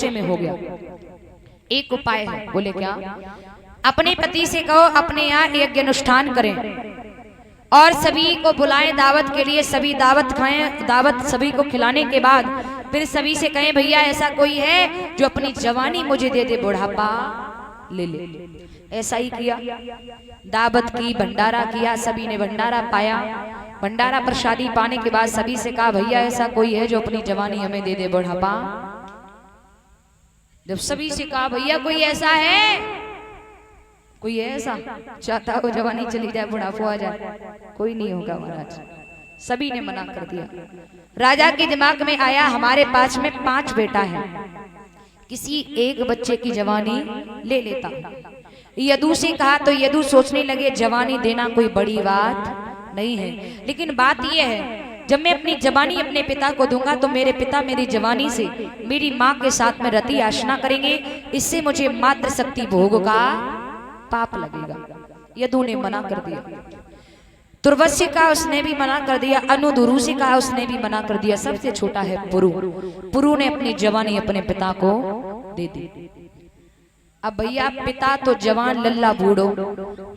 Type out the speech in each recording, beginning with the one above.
गुस्से में हो गया। एक उपाय है, बोले क्या? अपने पति से कहो अपने यहाँ यज्ञ अनुष्ठान करें और सभी को बुलाएं दावत के लिए, सभी दावत खाएं, दावत सभी को खिलाने के बाद फिर सभी से कहें भैया ऐसा कोई है जो अपनी जवानी मुझे दे दे, बुढ़ापा ले ले। ऐसा ही किया, दावत की, भंडारा किया, सभी ने भंडारा पाया। भंडारा प्रसादी पाने के बाद सभी से कहा भैया ऐसा कोई है जो अपनी जवानी हमें दे दे, बुढ़ापा। जब सभी से कहा भैया कोई ऐसा है, कोई है ऐसा चाहता हो जवानी चली जाए, बुढ़ापा आ जाए? कोई नहीं होगा महाराज, सभी ने मना कर दिया। राजा के दिमाग में आया हमारे पास में 5 बेटा है, किसी एक बच्चे की जवानी ले लेता। यदु से कहा तो यदु सोचने लगे जवानी देना कोई बड़ी बात नहीं है, लेकिन बात यह है जब मैं अपनी जवानी अपने पिता को दूंगा तो मेरे पिता मेरी जवानी से मेरी माँ के साथ में रति आशना करेंगे, इससे मुझे मातृ शक्ति भोग का पाप लगेगा। यदु ने मना कर दिया। तुर्वस्य का उसने भी मना कर दिया, अनुदुरु से कहा उसने भी मना कर दिया। सबसे छोटा है पुरु। पुरु ने अपनी जवानी अपने पिता को दे दी। अब भैया पिता तो जवान लल्ला बूढ़ो,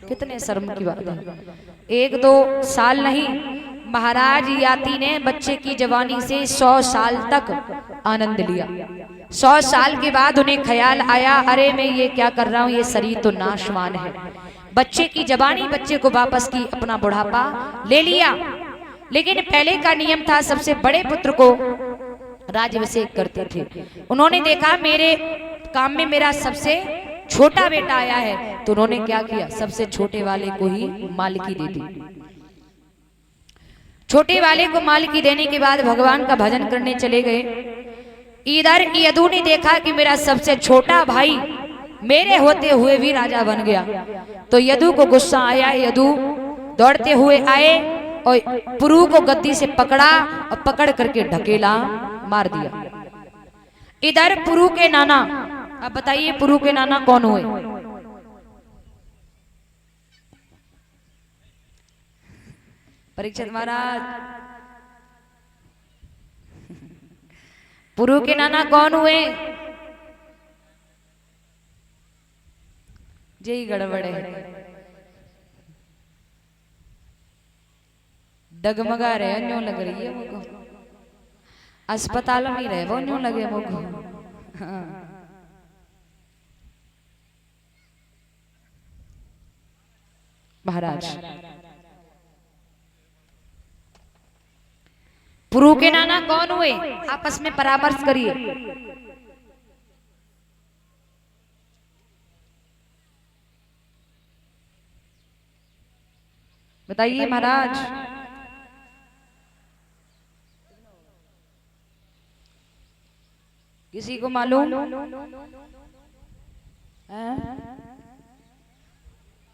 कितने शर्म की बात है। 1-2 साल नहीं, महाराज याति ने बच्चे की जवानी से 100 साल तक आनंद लिया। 100 साल के बाद उन्हें ख्याल आया अरे मैं ये क्या कर रहा हूँ, ये शरीर तो नाशवान है। बच्चे की जवानी बच्चे को वापस की, अपना बुढ़ापा ले लिया। लेकिन पहले का नियम था सबसे बड़े पुत्र को राज्याभिषेक करते थे। उन्होंने देखा मेरे काम में मेरा सबसे छोटा बेटा आया है, तो उन्होंने क्या किया, सबसे छोटे वाले को ही मालकी दे दी। छोटे वाले को मालकी देने के बाद भगवान का भजन करने चले गए। इधर यदु ने देखा कि मेरा सबसे छोटा भाई मेरे होते हुए भी राजा बन गया, तो यदु को गुस्सा आया। यदु दौड़ते हुए आए और पुरु को गद्दी से पकड़ा और पकड़ करके ढकेला, मार दिया। इधर पुरु के नाना, अब बताइए पुरु के नाना कौन हुए? परीक्षित महाराज, पुरु के नाना कौन हुए? यही गड़बड़ है, डगमगा रहे न्यों लग रही है मुझको, अस्पताल में रहे वो न्यों लगे मुझको। हाँ। महाराज पुरु के नाना कौन हुए? आपस में परामर्श करिए। बताइए महाराज। किसी को मालूम?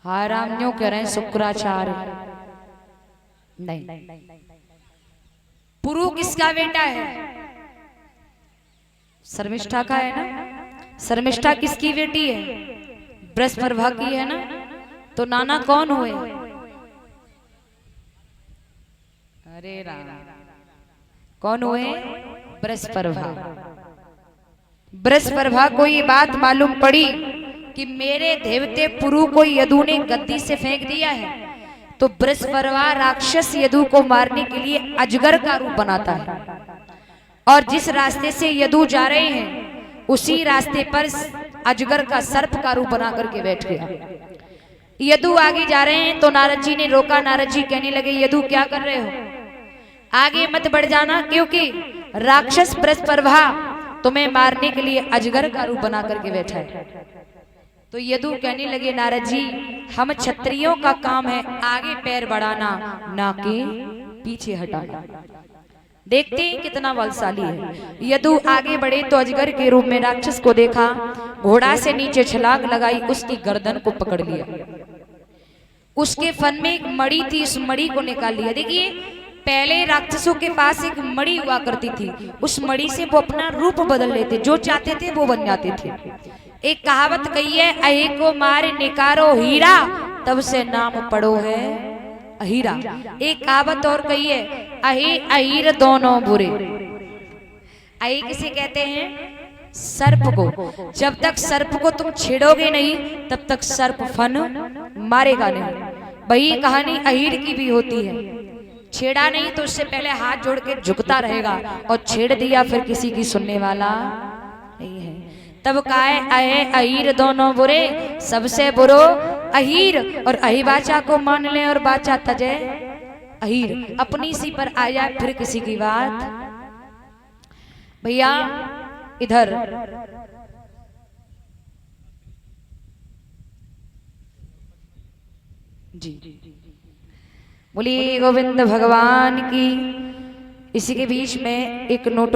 हाय राम, न्यों कह रहे हैं शुक्राचार्य। नहीं, पुरु किसका बेटा है? शर्मिष्ठा का है ना। शर्मिष्ठा किसकी बेटी है? बृहस्पति की है ना। तो नाना कौन हुए? अरे राम, कौन हुए? बृहस्पति। बृहस्पति को ये बात मालूम पड़ी कि मेरे देवते पुरु को यदु ने गद्दी से फेंक दिया है, तो बृहस्पति राक्षस यदु को मारने के लिए अजगर का रूप बनाता है, और जिस रास्ते से यदु जा रहे हैं उसी रास्ते पर अजगर का सर्प का रूप बना करके बैठ गया। यदु आगे जा रहे हैं तो नारद जी ने रोका। नारद जी कहने लगे यदु क्या कर रहे हो, आगे मत बढ़ जाना, क्योंकि राक्षस बृहस्पति तुम्हें मारने के लिए अजगर का रूप बना करके बैठा है। तो यदु कहने लगे नारद जी हम क्षत्रियों का काम है आगे पैर बढ़ाना, ना कि पीछे हटाना। देखते हैं कितना बलशाली है। यदु आगे बढ़े तो अजगर के रूप में राक्षस को देखा, घोड़ा से नीचे छलांग लगाई, उसकी गर्दन को पकड़ लिया। उसके फन में एक मणि थी, उस मणि को निकाल लिया। देखिए पहले राक्षसों के पास एक मणि हुआ करती थी, उस मणि से वो अपना रूप बदल लेते, जो चाहते थे वो बन जाते थे। एक कहावत कही है, अहि को मारे निकारो हीरा, तब से नाम पड़ो है अहीरा। एक कहावत और कही है, अहि अहीर दोनों बुरे। अहि किसे कहते हैं? सर्प को। जब तक सर्प को तुम छेड़ोगे नहीं तब तक सर्प फन मारेगा नहीं। वही कहानी अहीर की भी होती है। छेड़ा नहीं तो उससे पहले हाथ जोड़ के झुकता रहेगा, और छेड़ दिया फिर किसी की सुनने वाला नहीं है। तब काहे अहे अहीर दोनों बुरे, सबसे बुरो अहीर। और अही बाचा को मान ले और बाचा तजे अहीर। अपनी सी पर आ जाए फिर किसी की बात। भैया इधर जी बोलिए गोविंद भगवान की। इसी के बीच में एक नोट